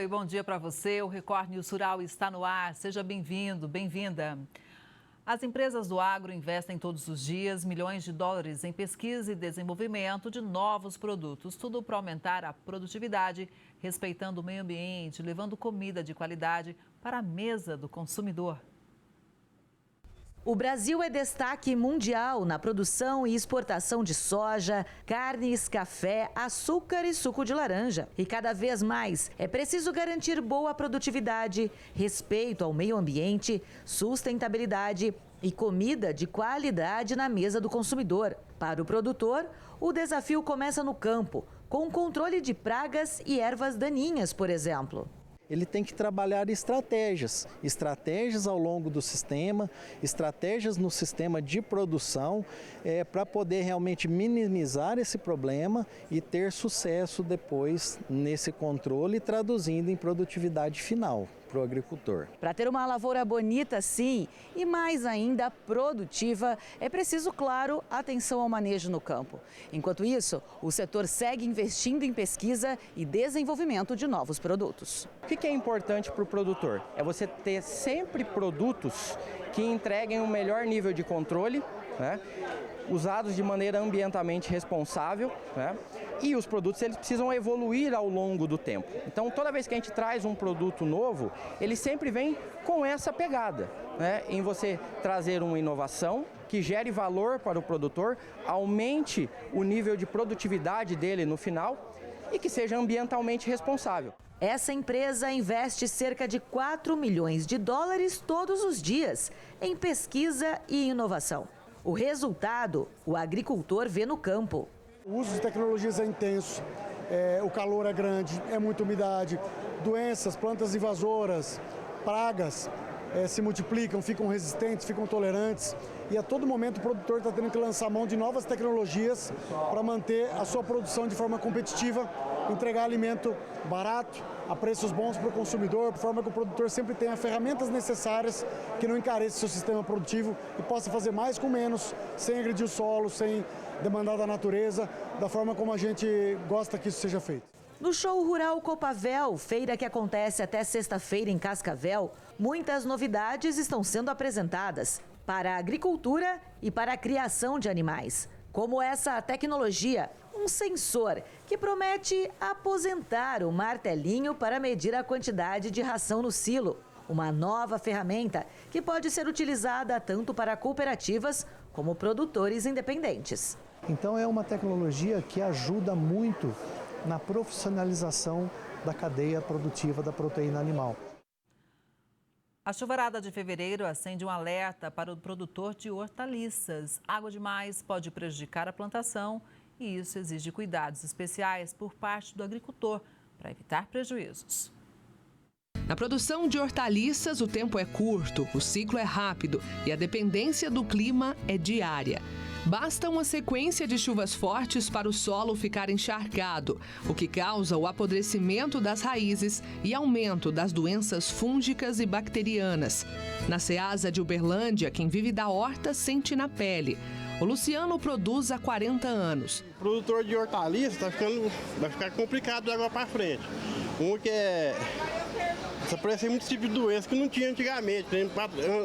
e bom dia para você. O Record News Rural está no ar. Seja bem-vindo, bem-vinda. As empresas do agro investem todos os dias milhões de dólares em pesquisa e desenvolvimento de novos produtos, tudo para aumentar a produtividade, respeitando o meio ambiente, levando comida de qualidade para a mesa do consumidor. O Brasil é destaque mundial na produção e exportação de soja, carnes, café, açúcar e suco de laranja. E cada vez mais é preciso garantir boa produtividade, respeito ao meio ambiente, sustentabilidade e comida de qualidade na mesa do consumidor. Para o produtor, o desafio começa no campo, com o controle de pragas e ervas daninhas, por exemplo. Ele tem que trabalhar estratégias ao longo do sistema, estratégias no sistema de produção, para poder realmente minimizar esse problema e ter sucesso depois nesse controle, traduzindo em produtividade final para o agricultor. Para ter uma lavoura bonita, sim, e mais ainda produtiva, é preciso, claro, atenção ao manejo no campo. Enquanto isso, o setor segue investindo em pesquisa e desenvolvimento de novos produtos. O que é importante para o produtor? É você ter sempre produtos que entreguem um melhor nível de controle, né? Usados de maneira ambientalmente responsável, né? E os produtos eles precisam evoluir ao longo do tempo. Então, toda vez que a gente traz um produto novo, ele sempre vem com essa pegada, né? Em você trazer uma inovação que gere valor para o produtor, aumente o nível de produtividade dele no final e que seja ambientalmente responsável. Essa empresa investe cerca de 4 milhões de dólares todos os dias em pesquisa e inovação. O resultado, o agricultor vê no campo. O uso de tecnologias é intenso, o calor é grande, é muita umidade, doenças, plantas invasoras, pragas se multiplicam, ficam resistentes, ficam tolerantes. E a todo momento o produtor está tendo que lançar mão de novas tecnologias para manter a sua produção de forma competitiva, entregar alimento barato, a preços bons para o consumidor, de forma que o produtor sempre tenha ferramentas necessárias que não encareça seu sistema produtivo e possa fazer mais com menos, sem agredir o solo, sem demandar da natureza, da forma como a gente gosta que isso seja feito. No Show Rural Copavel, feira que acontece até sexta-feira em Cascavel, muitas novidades estão sendo apresentadas para a agricultura e para a criação de animais. Como essa tecnologia, um sensor que promete aposentar o martelinho para medir a quantidade de ração no silo. Uma nova ferramenta que pode ser utilizada tanto para cooperativas como produtores independentes. Então é uma tecnologia que ajuda muito na profissionalização da cadeia produtiva da proteína animal. A chuvarada de fevereiro acende um alerta para o produtor de hortaliças. Água demais pode prejudicar a plantação e isso exige cuidados especiais por parte do agricultor para evitar prejuízos. Na produção de hortaliças, o tempo é curto, o ciclo é rápido e a dependência do clima é diária. Basta uma sequência de chuvas fortes para o solo ficar encharcado, o que causa o apodrecimento das raízes e aumento das doenças fúngicas e bacterianas. Na Ceasa de Uberlândia, quem vive da horta sente na pele. O Luciano produz há 40 anos. O produtor de hortaliça vai ficar complicado de agora para frente. Um que aparece muitos tipos de doenças que não tinha antigamente.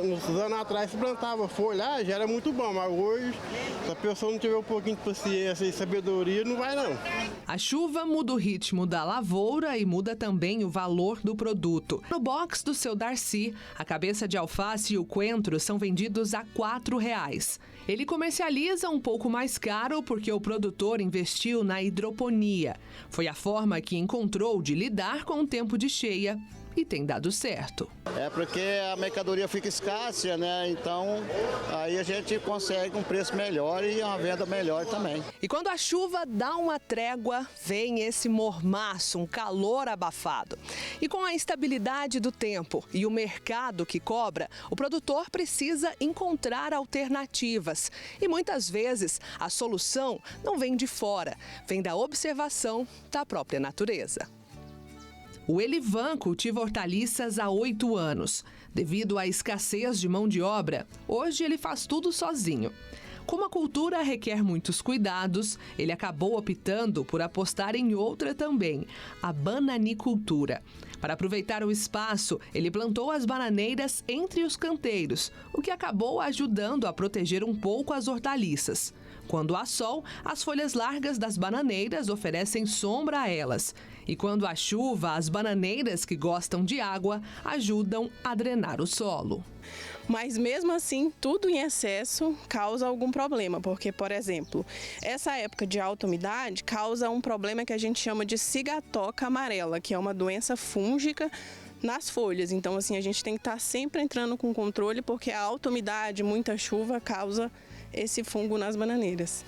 Uns anos atrás se plantava folha, já era muito bom, mas hoje, se a pessoa não tiver um pouquinho de paciência e sabedoria, não vai não. A chuva muda o ritmo da lavoura e muda também o valor do produto. No box do seu Darcy, a cabeça de alface e o coentro são vendidos a R$ 4,00. Ele comercializa um pouco mais caro porque o produtor investiu na hidroponia. Foi a forma que encontrou de lidar com o tempo de cheia e tem dado certo. É porque a mercadoria fica escassa, né? Então aí a gente consegue um preço melhor e uma venda melhor também. E quando a chuva dá uma trégua, vem esse mormaço, um calor abafado. E com a instabilidade do tempo e o mercado que cobra, o produtor precisa encontrar alternativas. E muitas vezes a solução não vem de fora, vem da observação da própria natureza. O Elivan cultiva hortaliças há 8 anos. Devido à escassez de mão de obra, hoje ele faz tudo sozinho. Como a cultura requer muitos cuidados, ele acabou optando por apostar em outra também, a bananicultura. Para aproveitar o espaço, ele plantou as bananeiras entre os canteiros, o que acabou ajudando a proteger um pouco as hortaliças. Quando há sol, as folhas largas das bananeiras oferecem sombra a elas. E quando há chuva, as bananeiras que gostam de água ajudam a drenar o solo. Mas mesmo assim, tudo em excesso causa algum problema, porque, por exemplo, essa época de alta umidade causa um problema que a gente chama de cigatoca amarela, que é uma doença fúngica nas folhas. Então, assim, a gente tem que estar sempre entrando com controle, porque a alta umidade, muita chuva causa esse fungo nas bananeiras.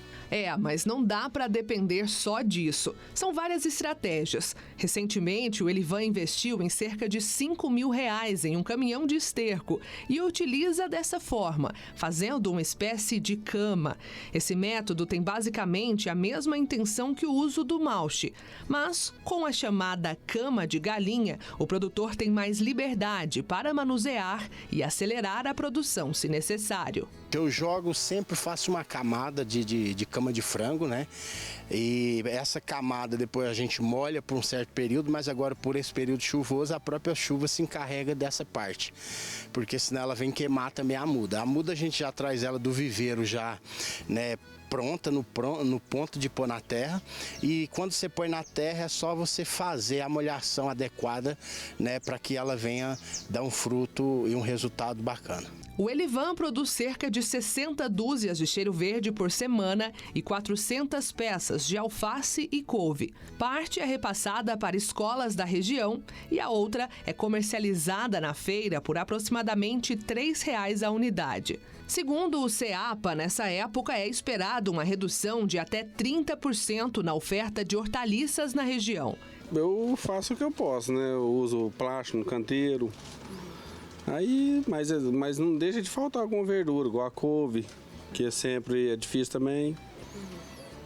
Mas não dá para depender só disso. São várias estratégias. Recentemente, o Elivan investiu em cerca de R$5 mil em um caminhão de esterco e utiliza dessa forma, fazendo uma espécie de cama. Esse método tem basicamente a mesma intenção que o uso do mulch, mas com a chamada cama de galinha, o produtor tem mais liberdade para manusear e acelerar a produção se necessário. Eu jogo, sempre faço uma camada de cama de frango, né? E essa camada depois a gente molha por um certo período, mas agora por esse período chuvoso a própria chuva se encarrega dessa parte, porque senão ela vem queimar também a muda. A muda a gente já traz ela do viveiro já, né? Pronta, no ponto de pôr na terra, e quando você põe na terra é só você fazer a molhação adequada, né, para que ela venha dar um fruto e um resultado bacana. O Elivan produz cerca de 60 dúzias de cheiro verde por semana e 400 peças de alface e couve. Parte é repassada para escolas da região e a outra é comercializada na feira por aproximadamente R$ 3,00 a unidade. Segundo o CEAPA, nessa época é esperado uma redução de até 30% na oferta de hortaliças na região. Eu faço o que eu posso, né? Eu uso plástico no canteiro. Mas não deixa de faltar alguma verdura, igual a couve, que sempre é difícil também.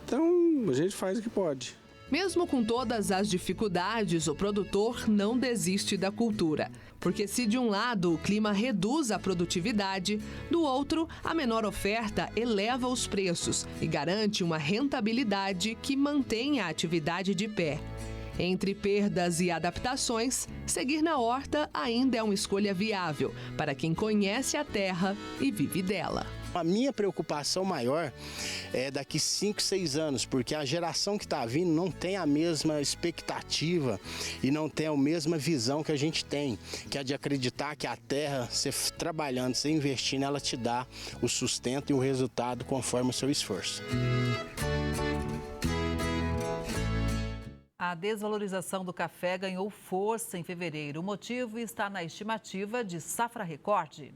Então, a gente faz o que pode. Mesmo com todas as dificuldades, o produtor não desiste da cultura. Porque se de um lado o clima reduz a produtividade, do outro, a menor oferta eleva os preços e garante uma rentabilidade que mantém a atividade de pé. Entre perdas e adaptações, seguir na horta ainda é uma escolha viável para quem conhece a terra e vive dela. A minha preocupação maior é daqui 5, 6 anos, porque a geração que está vindo não tem a mesma expectativa e não tem a mesma visão que a gente tem, que é de acreditar que a terra, você trabalhando, você investindo, ela te dá o sustento e o resultado conforme o seu esforço. A desvalorização do café ganhou força em fevereiro. O motivo está na estimativa de safra recorde.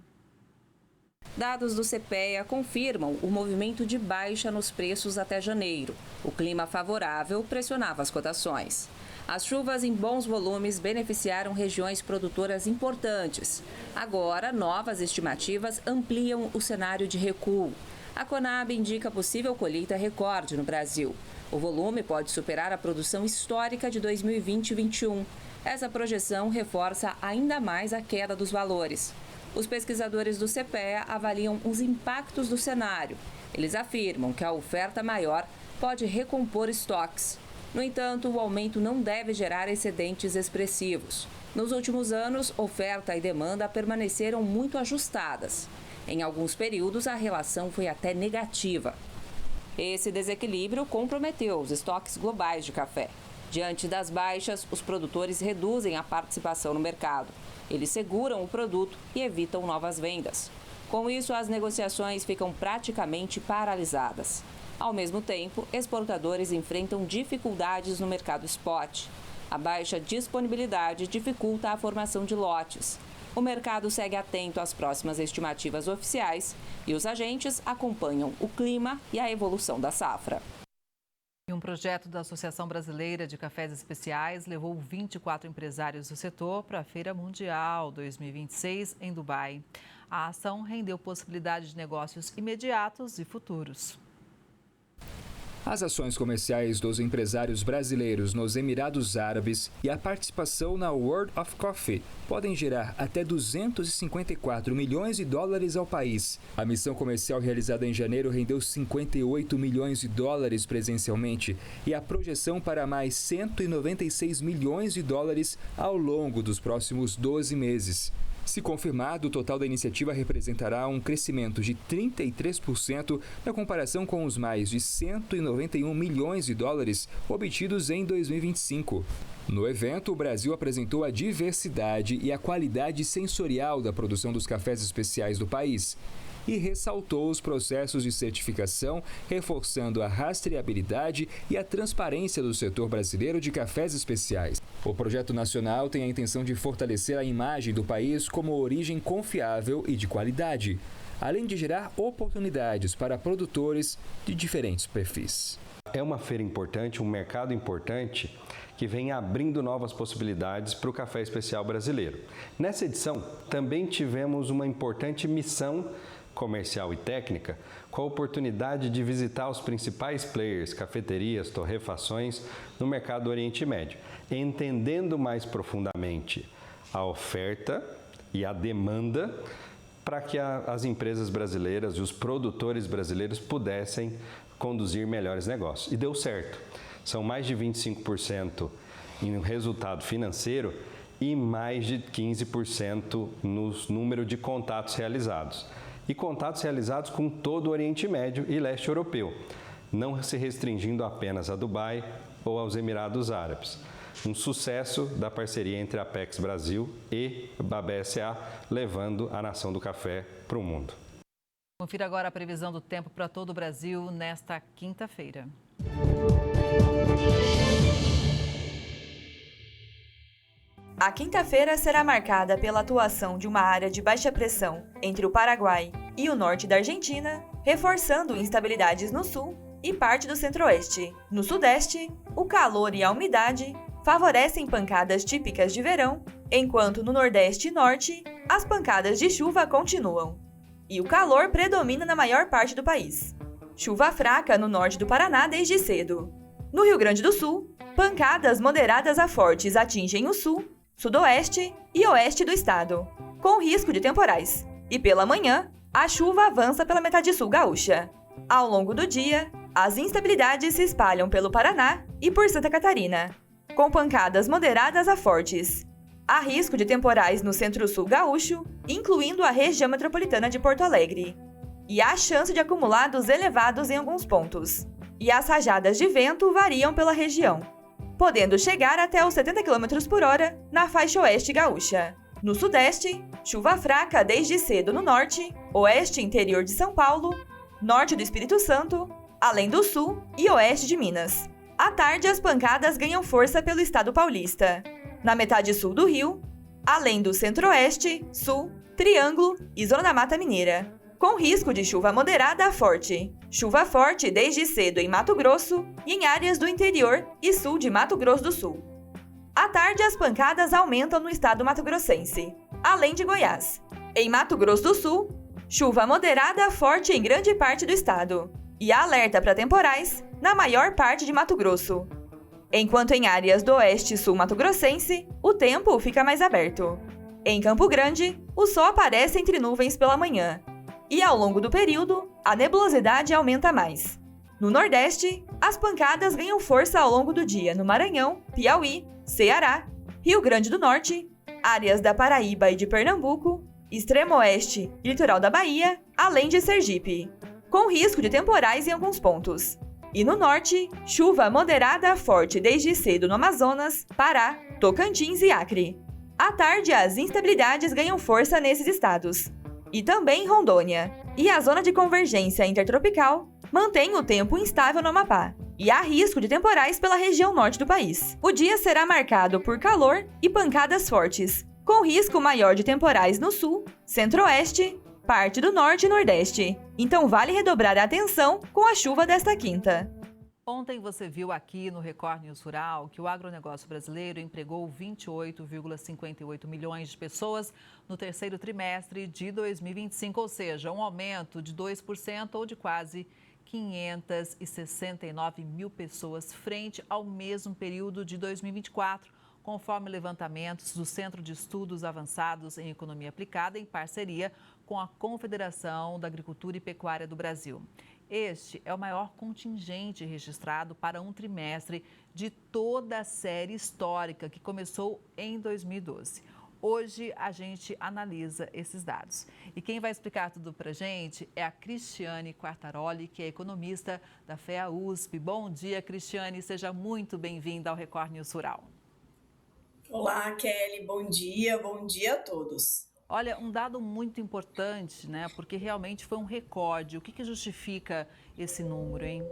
Dados do CPEA confirmam o movimento de baixa nos preços até janeiro. O clima favorável pressionava as cotações. As chuvas em bons volumes beneficiaram regiões produtoras importantes. Agora, novas estimativas ampliam o cenário de recuo. A Conab indica possível colheita recorde no Brasil. O volume pode superar a produção histórica de 2020 e 2021. Essa projeção reforça ainda mais a queda dos valores. Os pesquisadores do CPEA avaliam os impactos do cenário. Eles afirmam que a oferta maior pode recompor estoques. No entanto, o aumento não deve gerar excedentes expressivos. Nos últimos anos, oferta e demanda permaneceram muito ajustadas. Em alguns períodos, a relação foi até negativa. Esse desequilíbrio comprometeu os estoques globais de café. Diante das baixas, os produtores reduzem a participação no mercado. Eles seguram o produto e evitam novas vendas. Com isso, as negociações ficam praticamente paralisadas. Ao mesmo tempo, exportadores enfrentam dificuldades no mercado spot. A baixa disponibilidade dificulta a formação de lotes. O mercado segue atento às próximas estimativas oficiais e os agentes acompanham o clima e a evolução da safra. Um projeto da Associação Brasileira de Cafés Especiais levou 24 empresários do setor para a Feira Mundial 2026 em Dubai. A ação rendeu possibilidade de negócios imediatos e futuros. As ações comerciais dos empresários brasileiros nos Emirados Árabes e a participação na World of Coffee podem gerar até 254 milhões de dólares ao país. A missão comercial realizada em janeiro rendeu 58 milhões de dólares presencialmente e a projeção para mais 196 milhões de dólares ao longo dos próximos 12 meses. Se confirmado, o total da iniciativa representará um crescimento de 33% na comparação com os mais de 191 milhões de dólares obtidos em 2025. No evento, o Brasil apresentou a diversidade e a qualidade sensorial da produção dos cafés especiais do país e ressaltou os processos de certificação, reforçando a rastreabilidade e a transparência do setor brasileiro de cafés especiais. O projeto nacional tem a intenção de fortalecer a imagem do país como origem confiável e de qualidade, além de gerar oportunidades para produtores de diferentes perfis. É uma feira importante, um mercado importante que vem abrindo novas possibilidades para o café especial brasileiro. Nessa edição, também tivemos uma importante missão comercial e técnica, com a oportunidade de visitar os principais players, cafeterias, torrefações no mercado do Oriente Médio, entendendo mais profundamente a oferta e a demanda para que as empresas brasileiras e os produtores brasileiros pudessem conduzir melhores negócios. E deu certo. São mais de 25% em resultado financeiro e mais de 15% no número de contatos realizados. E contatos realizados com todo o Oriente Médio e Leste Europeu, não se restringindo apenas a Dubai ou aos Emirados Árabes. Um sucesso da parceria entre a Apex Brasil e a BSA, levando a nação do café para o mundo. Confira agora a previsão do tempo para todo o Brasil nesta quinta-feira. A quinta-feira será marcada pela atuação de uma área de baixa pressão entre o Paraguai e o norte da Argentina, reforçando instabilidades no sul e parte do centro-oeste. No sudeste, o calor e a umidade favorecem pancadas típicas de verão, enquanto no nordeste e norte, as pancadas de chuva continuam. E o calor predomina na maior parte do país. Chuva fraca no norte do Paraná desde cedo. No Rio Grande do Sul, pancadas moderadas a fortes atingem o sul, sudoeste e oeste do estado, com risco de temporais. E pela manhã, a chuva avança pela metade sul gaúcha. Ao longo do dia, as instabilidades se espalham pelo Paraná e por Santa Catarina, com pancadas moderadas a fortes. Há risco de temporais no centro-sul gaúcho, incluindo a região metropolitana de Porto Alegre. E há chance de acumulados elevados em alguns pontos. E as rajadas de vento variam pela região, podendo chegar até os 70 km por hora na faixa oeste gaúcha. No sudeste, chuva fraca desde cedo no norte, oeste e interior de São Paulo, norte do Espírito Santo, além do sul e oeste de Minas. À tarde, as pancadas ganham força pelo estado paulista, na metade sul do Rio, além do centro-oeste, sul, Triângulo e Zona da Mata Mineira, com risco de chuva moderada a forte. Chuva forte desde cedo em Mato Grosso e em áreas do interior e sul de Mato Grosso do Sul. À tarde, as pancadas aumentam no estado mato-grossense, além de Goiás. Em Mato Grosso do Sul, chuva moderada a forte em grande parte do estado e há alerta para temporais na maior parte de Mato Grosso. Enquanto em áreas do oeste e sul mato-grossense, o tempo fica mais aberto. Em Campo Grande, o sol aparece entre nuvens pela manhã. E ao longo do período, a nebulosidade aumenta mais. No Nordeste, as pancadas ganham força ao longo do dia no Maranhão, Piauí, Ceará, Rio Grande do Norte, áreas da Paraíba e de Pernambuco, extremo oeste e litoral da Bahia, além de Sergipe, com risco de temporais em alguns pontos. E no norte, chuva moderada a forte desde cedo no Amazonas, Pará, Tocantins e Acre. À tarde, as instabilidades ganham força nesses estados. E também em Rondônia. E a zona de convergência intertropical mantém o tempo instável no Amapá. E há risco de temporais pela região norte do país. O dia será marcado por calor e pancadas fortes, com risco maior de temporais no sul, centro-oeste, parte do norte e nordeste. Então vale redobrar a atenção com a chuva desta quinta. Ontem você viu aqui no Record News Rural que o agronegócio brasileiro empregou 28,58 milhões de pessoas no terceiro trimestre de 2025, ou seja, um aumento de 2% ou de quase 569 mil pessoas frente ao mesmo período de 2024, conforme levantamentos do Centro de Estudos Avançados em Economia Aplicada, em parceria com a Confederação da Agricultura e Pecuária do Brasil. Este é o maior contingente registrado para um trimestre de toda a série histórica que começou em 2012. Hoje a gente analisa esses dados. E quem vai explicar tudo para a gente é a Cristiane Quartaroli, que é economista da FEA-USP. Bom dia, Cristiane. Seja muito bem-vinda ao Record News Rural. Olá, Kelly. Bom dia a todos. Olha, um dado muito importante, né? Porque realmente foi um recorde. O que justifica esse número, hein?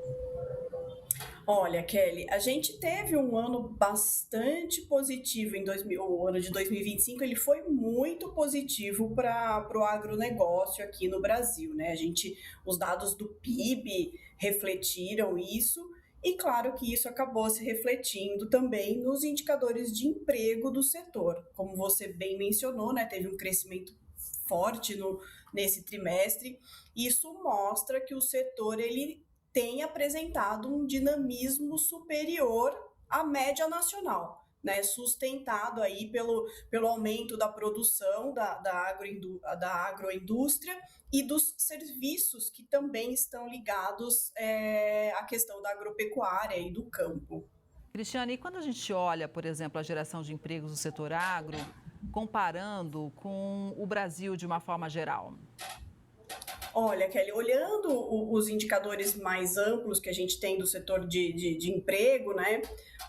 Olha, Kelly, a gente teve um ano bastante positivo o ano de 2025, ele foi muito positivo para o agronegócio aqui no Brasil, né? Os dados do PIB refletiram isso e claro que isso acabou se refletindo também nos indicadores de emprego do setor. Como você bem mencionou, né? Teve um crescimento forte nesse trimestre. Isso mostra que o setor ele tem apresentado um dinamismo superior à média nacional, né? Sustentado aí pelo aumento da produção da agroindústria e dos serviços que também estão ligados à questão da agropecuária e do campo. Cristiane, e quando a gente olha, por exemplo, a geração de empregos do setor agro, comparando com o Brasil de uma forma geral? Olha, Kelly, olhando os indicadores mais amplos que a gente tem do setor de emprego, né,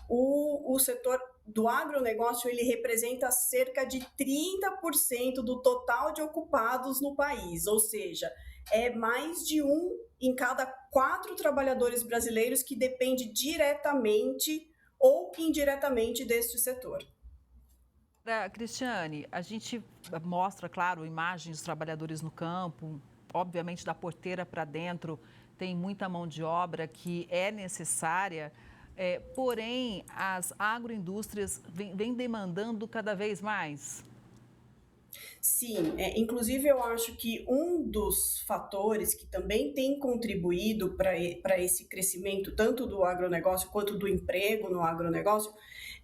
o setor do agronegócio ele representa cerca de 30% do total de ocupados no país, ou seja, é mais de 1 em cada 4 trabalhadores brasileiros que depende diretamente ou indiretamente deste setor. Cristiane, a gente mostra, claro, imagens dos trabalhadores no campo. Obviamente, da porteira para dentro, tem muita mão de obra que é necessária, porém, as agroindústrias vêm demandando cada vez mais. Sim, inclusive eu acho que um dos fatores que também tem contribuído para esse crescimento, tanto do agronegócio quanto do emprego no agronegócio,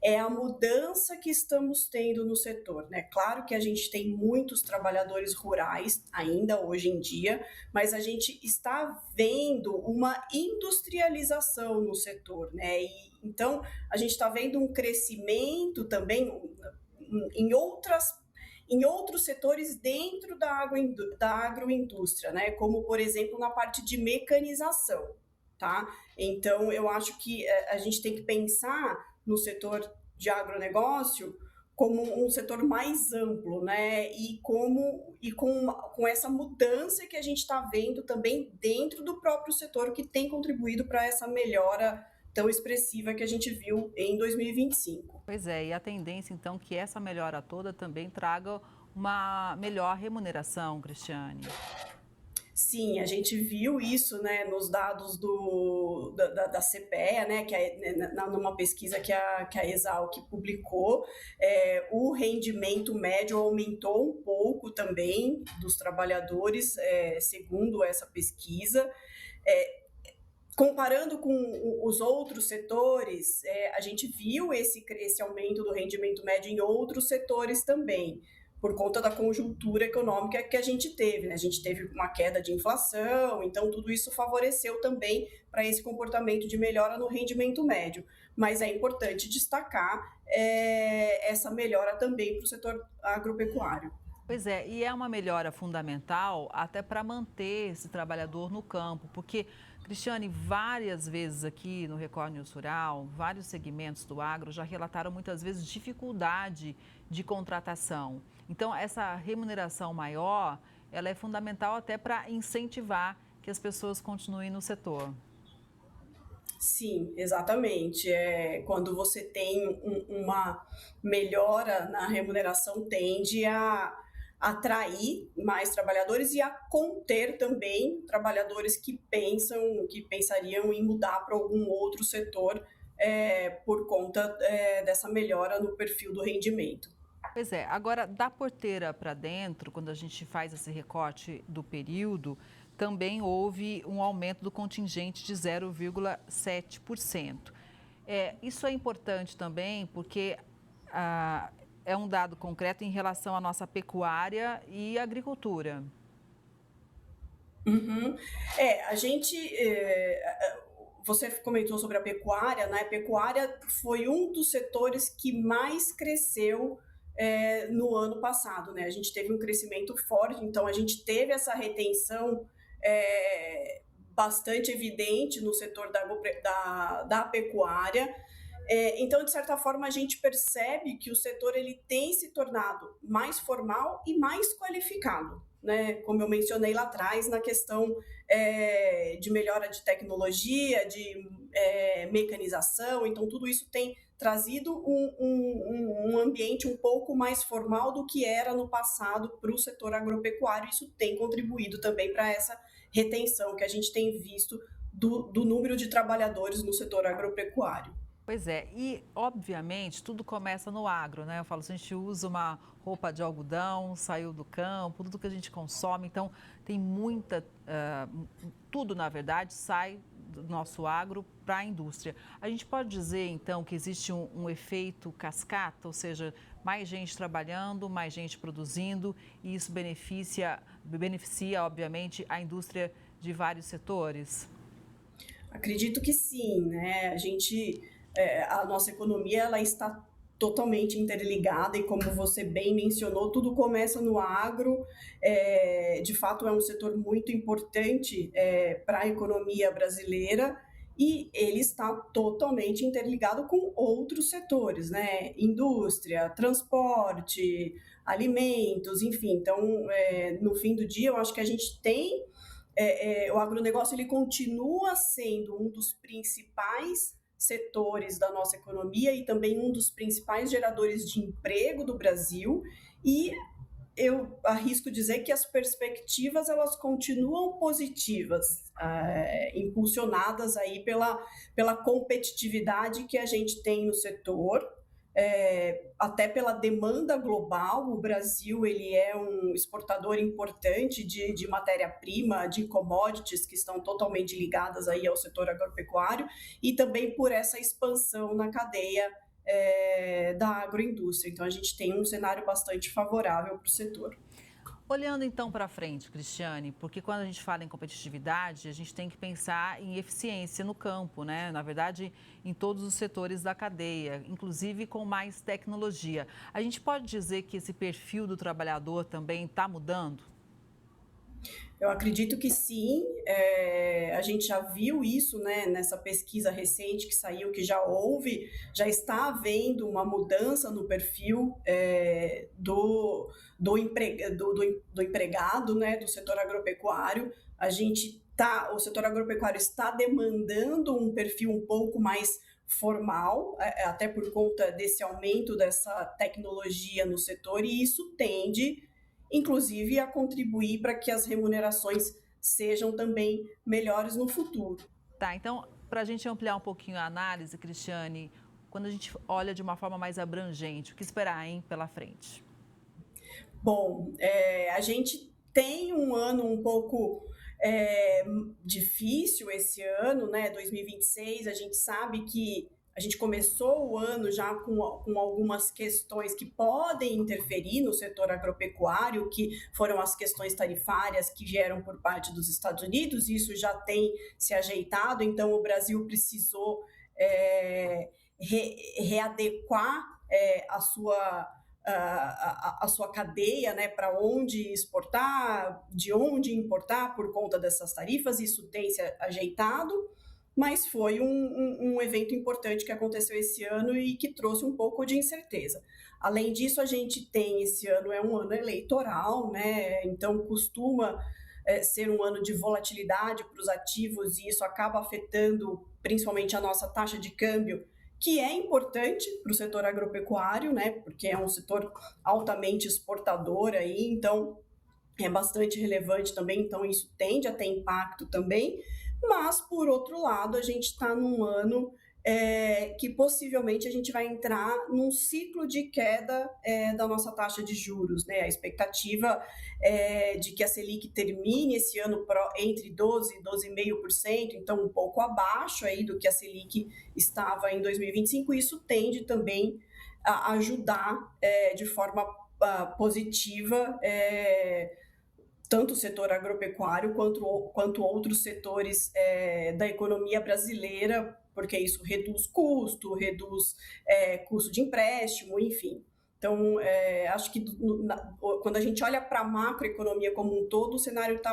é a mudança que estamos tendo no setor, né? Claro que a gente tem muitos trabalhadores rurais ainda hoje em dia, mas a gente está vendo uma industrialização no setor, né? E, então, a gente está vendo um crescimento também em outros setores dentro da agroindústria, né? Como, por exemplo, na parte de mecanização, tá? Então, eu acho que a gente tem que pensar no setor de agronegócio como um setor mais amplo, né? E com essa mudança que a gente está vendo também dentro do próprio setor, que tem contribuído para essa melhora tão expressiva que a gente viu em 2025. Pois é, e a tendência, então, que essa melhora toda também traga uma melhor remuneração, Cristiane. Sim, a gente viu isso, né, nos dados da CPEA, né, que numa pesquisa que a Exalc publicou, o rendimento médio aumentou um pouco também dos trabalhadores, segundo essa pesquisa. Comparando com os outros setores, a gente viu esse aumento do rendimento médio em outros setores também, por conta da conjuntura econômica que a gente teve, né? A gente teve uma queda de inflação, então tudo isso favoreceu também para esse comportamento de melhora no rendimento médio. Mas é importante destacar essa melhora também para o setor agropecuário. Pois é, e é uma melhora fundamental até para manter esse trabalhador no campo, porque, Cristiane, várias vezes aqui no Record News Rural, vários segmentos do agro já relataram muitas vezes dificuldade de contratação. Então, essa remuneração maior, ela é fundamental até para incentivar que as pessoas continuem no setor. Sim, exatamente. Quando você tem uma melhora na remuneração, tende a atrair mais trabalhadores e a conter também trabalhadores que pensariam em mudar para algum outro setor por conta dessa melhora no perfil do rendimento. Pois é, agora da porteira para dentro, quando a gente faz esse recorte do período, também houve um aumento do contingente de 0,7%. Isso é importante também porque é um dado concreto em relação à nossa pecuária e agricultura. Uhum. Você comentou sobre a pecuária, né? A pecuária foi um dos setores que mais cresceu no ano passado, né? A gente teve um crescimento forte, então a gente teve essa retenção bastante evidente no setor da pecuária. Então, de certa forma, a gente percebe que o setor ele tem se tornado mais formal e mais qualificado, né? Como eu mencionei lá atrás, na questão de melhora de tecnologia, de mecanização. Então, tudo isso tem trazido um ambiente um pouco mais formal do que era no passado para o setor agropecuário. Isso tem contribuído também para essa retenção que a gente tem visto do número de trabalhadores no setor agropecuário. Pois é, e obviamente tudo começa no agro, né? Eu falo, se a gente usa uma roupa de algodão, saiu do campo, tudo que a gente consome, então tem tudo na verdade sai do nosso agro para a indústria. A gente pode dizer então que existe um efeito cascata, ou seja, mais gente trabalhando, mais gente produzindo e isso beneficia obviamente a indústria de vários setores? Acredito que sim, né? A nossa economia ela está totalmente interligada e, como você bem mencionou, tudo começa no agro. De fato, é um setor muito importante para a economia brasileira e ele está totalmente interligado com outros setores, né? Indústria, transporte, alimentos, enfim. Então, no fim do dia, eu acho que a gente tem... o agronegócio ele continua sendo um dos principais setores da nossa economia e também um dos principais geradores de emprego do Brasil, e eu arrisco dizer que as perspectivas elas continuam positivas, impulsionadas aí pela competitividade que a gente tem no setor, até pela demanda global. O Brasil ele é um exportador importante de matéria-prima, de commodities que estão totalmente ligadas aí ao setor agropecuário e também por essa expansão na cadeia da agroindústria. Então a gente tem um cenário bastante favorável para o setor. Olhando então para frente, Cristiane, porque quando a gente fala em competitividade, a gente tem que pensar em eficiência no campo, né? Na verdade, em todos os setores da cadeia, inclusive com mais tecnologia. A gente pode dizer que esse perfil do trabalhador também está mudando? Eu acredito que sim, a gente já viu isso, né, nessa pesquisa recente que saiu, que já está havendo uma mudança no perfil do empregado, né, do setor agropecuário. O setor agropecuário está demandando um perfil um pouco mais formal, até por conta desse aumento dessa tecnologia no setor, e isso tende inclusive a contribuir para que as remunerações sejam também melhores no futuro. Tá, então, para a gente ampliar um pouquinho a análise, Cristiane, quando a gente olha de uma forma mais abrangente, o que esperar, hein, pela frente? Bom, a gente tem um ano um pouco difícil esse ano, né, 2026, a gente sabe que a gente começou o ano já com algumas questões que podem interferir no setor agropecuário, que foram as questões tarifárias que vieram por parte dos Estados Unidos. Isso já tem se ajeitado, então o Brasil precisou readequar a sua cadeia, né, para onde exportar, de onde importar por conta dessas tarifas. Isso tem se ajeitado, mas foi um evento importante que aconteceu esse ano e que trouxe um pouco de incerteza. Além disso, a gente tem esse ano, é um ano eleitoral, né? Então costuma ser um ano de volatilidade para os ativos e isso acaba afetando principalmente a nossa taxa de câmbio, que é importante para o setor agropecuário, né? Porque é um setor altamente exportador aí, então é bastante relevante também, então isso tende a ter impacto também. Mas, por outro lado, a gente está num ano que possivelmente a gente vai entrar num ciclo de queda da nossa taxa de juros, né? A expectativa é de que a Selic termine esse ano entre 12% e 12,5%, então um pouco abaixo aí do que a Selic estava em 2025. Isso tende também a ajudar de forma positiva tanto o setor agropecuário quanto outros setores da economia brasileira, porque isso reduz custo, reduz custo de empréstimo, enfim. Então, acho que quando a gente olha para a macroeconomia como um todo, o cenário está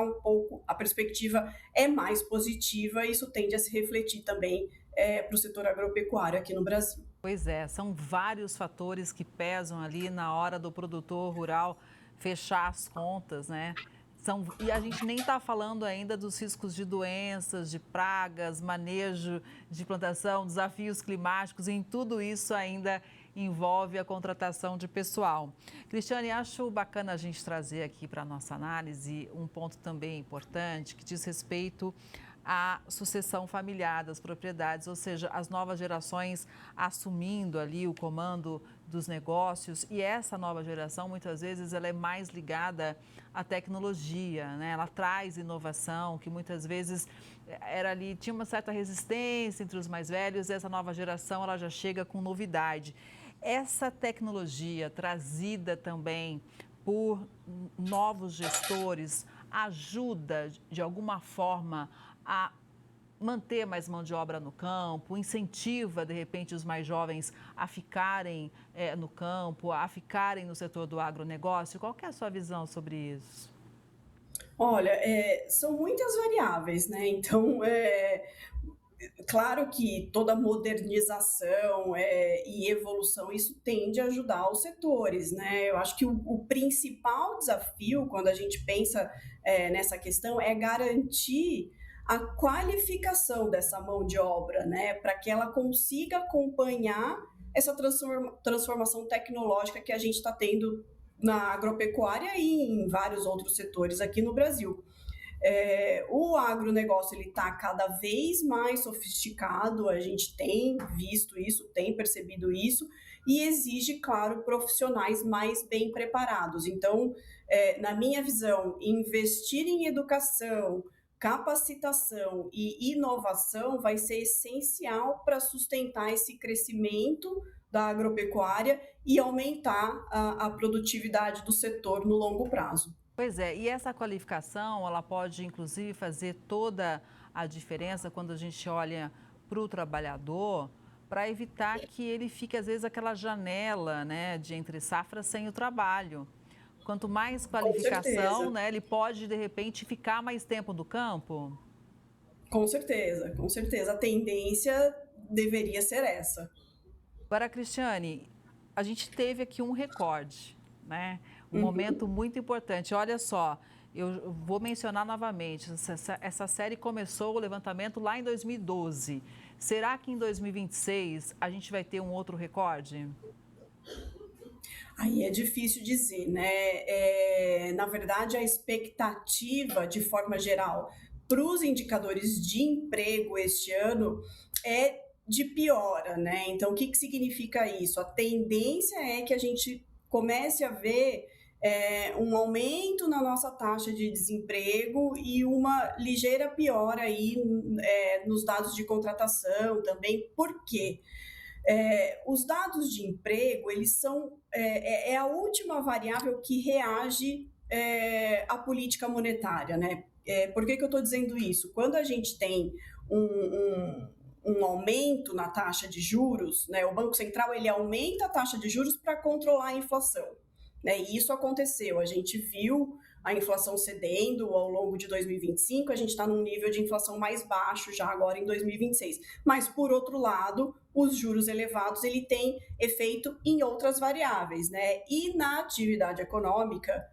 a perspectiva é mais positiva e isso tende a se refletir também para o setor agropecuário aqui no Brasil. Pois é, são vários fatores que pesam ali na hora do produtor rural fechar as contas, né? E a gente nem está falando ainda dos riscos de doenças, de pragas, manejo de plantação, desafios climáticos, em tudo isso ainda envolve a contratação de pessoal. Cristiane, acho bacana a gente trazer aqui para a nossa análise um ponto também importante que diz respeito à sucessão familiar das propriedades, ou seja, as novas gerações assumindo ali o comando dos negócios, e essa nova geração muitas vezes ela é mais ligada à tecnologia, né? Ela traz inovação que muitas vezes tinha uma certa resistência entre os mais velhos, e essa nova geração ela já chega com novidade. Essa tecnologia trazida também por novos gestores ajuda de alguma forma a manter mais mão de obra no campo, incentiva, de repente, os mais jovens a ficarem no campo, a ficarem no setor do agronegócio? Qual que é a sua visão sobre isso? Olha, são muitas variáveis, né? Então, claro que toda modernização e evolução, isso tende a ajudar os setores, né? Eu acho que o principal desafio, quando a gente pensa nessa questão, é garantir a qualificação dessa mão de obra, né, para que ela consiga acompanhar essa transformação tecnológica que a gente está tendo na agropecuária e em vários outros setores aqui no Brasil. O agronegócio está cada vez mais sofisticado, a gente tem visto isso, tem percebido isso, e exige, claro, profissionais mais bem preparados. Então, na minha visão, investir em educação, capacitação e inovação vai ser essencial para sustentar esse crescimento da agropecuária e aumentar a produtividade do setor no longo prazo. Pois é, e essa qualificação, ela pode inclusive fazer toda a diferença quando a gente olha para o trabalhador, para evitar que ele fique, às vezes, aquela janela, né, de entre safras sem o trabalho. Quanto mais qualificação, né, ele pode, de repente, ficar mais tempo no campo? Com certeza, com certeza. A tendência deveria ser essa. Agora, Cristiane, a gente teve aqui um recorde, né? Um momento muito importante. Olha só, eu vou mencionar novamente, essa série começou o levantamento lá em 2012. Será que em 2026 a gente vai ter um outro recorde? Aí é difícil dizer, né? Na verdade, a expectativa, de forma geral, para os indicadores de emprego este ano é de piora, né? Então, o que significa isso? A tendência é que a gente comece a ver um aumento na nossa taxa de desemprego e uma ligeira piora aí nos dados de contratação também. Por quê? Os dados de emprego, eles são a última variável que reage à política monetária, né? Por que eu estou dizendo isso? Quando a gente tem um aumento na taxa de juros, né, o Banco Central ele aumenta a taxa de juros para controlar a inflação, né? E isso aconteceu, a gente viu a inflação cedendo ao longo de 2025, a gente está num nível de inflação mais baixo já agora em 2026. Mas, por outro lado, os juros elevados, ele tem efeito em outras variáveis, né? E na atividade econômica,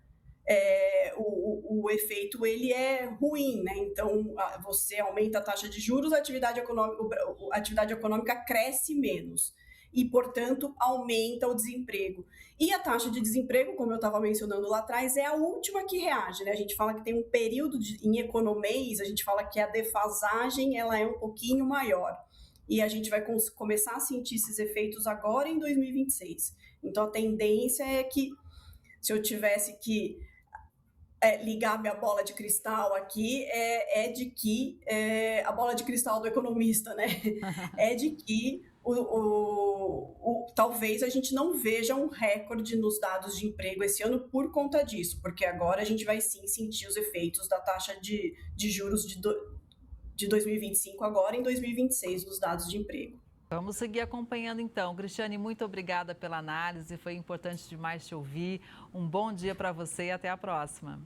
o efeito ele é ruim, né? Então, você aumenta a taxa de juros, a atividade econômica cresce menos. E, portanto, aumenta o desemprego. E a taxa de desemprego, como eu estava mencionando lá atrás, é a última que reage, né? A gente fala que tem um período em economês, a gente fala que a defasagem ela é um pouquinho maior. e a gente vai começar a sentir esses efeitos agora em 2026. Então, a tendência é que, se eu tivesse que ligar minha bola de cristal aqui, de que a bola de cristal do economista, né? É de que talvez a gente não veja um recorde nos dados de emprego esse ano por conta disso, porque agora a gente vai sim sentir os efeitos da taxa de juros de 2025 agora em 2026 nos dados de emprego. Vamos seguir acompanhando então. Cristiane, muito obrigada pela análise, foi importante demais te ouvir. Um bom dia para você e até a próxima.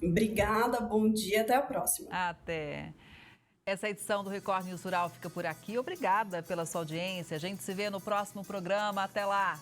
Obrigada, bom dia, até a próxima. Até. Essa edição do Record News Rural fica por aqui. Obrigada pela sua audiência. A gente se vê no próximo programa. Até lá.